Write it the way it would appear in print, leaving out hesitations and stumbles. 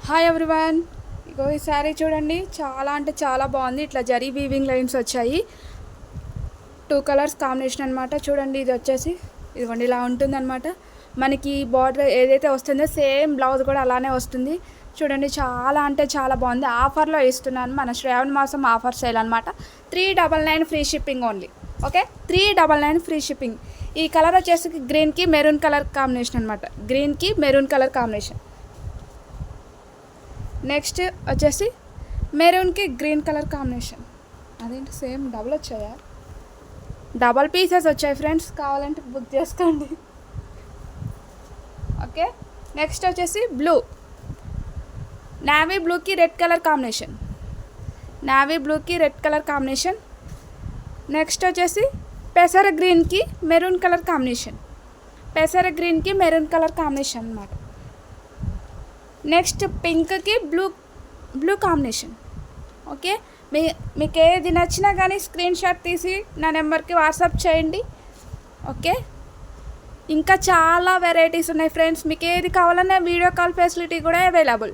Hi everyone. ఇగో ఈ శారీ చూడండి, చాలా అంటే చాలా బాగుంది. ఇట్లా జరీ వీవింగ్ లైన్స్ వచ్చాయి. 2 కలర్స్ కాంబినేషన్ అనమాట. చూడండి, ఇది వచ్చేసి ఇదిగోండి ఇలా ఉంటుందన్నమాట. మనకి బార్డర్ ఏదైతే వస్తుందో సేమ్ బ్లౌజ్ కూడా అలానే వస్తుంది. చూడండి, చాలా అంటే చాలా బాగుంది. ఆఫర్లో ఇస్తున్నాను, మన శ్రావణ మాసం ఆఫర్ సేల్ అనమాట. 399 free shipping only. Okay, 399 free shipping. ఈ కలర్ వచ్చేసి గ్రీన్కి మెరూన్ కలర్ కాంబినేషన్ అనమాట. గ్రీన్కి మెరూన్ కలర్ కాంబినేషన్. నెక్స్ట్ వచ్చేసి మెరూన్కి గ్రీన్ కలర్ కాంబినేషన్. అదేంటి సేమ్ డబుల్ వచ్చాయా? డబల్ పీసెస్ వచ్చాయి ఫ్రెండ్స్, కావాలంటే బుక్ చేసుకోండి. ఓకే, నెక్స్ట్ వచ్చేసి బ్లూ, నావీ బ్లూకి రెడ్ కలర్ కాంబినేషన్. నావీ బ్లూకి రెడ్ కలర్ కాంబినేషన్. నెక్స్ట్ వచ్చేసి పెసర గ్రీన్కి మెరూన్ కలర్ కాంబినేషన్. పెసర గ్రీన్కి మెరూన్ కలర్ కాంబినేషన్ అన్నమాట. నెక్స్ట్ పింక్కి బ్లూ కాంబినేషన్. ఓకే, మీకు ఏది నచ్చినా కానీ స్క్రీన్ షాట్ తీసి నా నెంబర్కి వాట్సాప్ చేయండి. ఓకే, ఇంకా చాలా వెరైటీస్ ఉన్నాయి ఫ్రెండ్స్. మీకు ఏది కావాలన్నా వీడియో కాల్ ఫెసిలిటీ కూడా అవైలబుల్.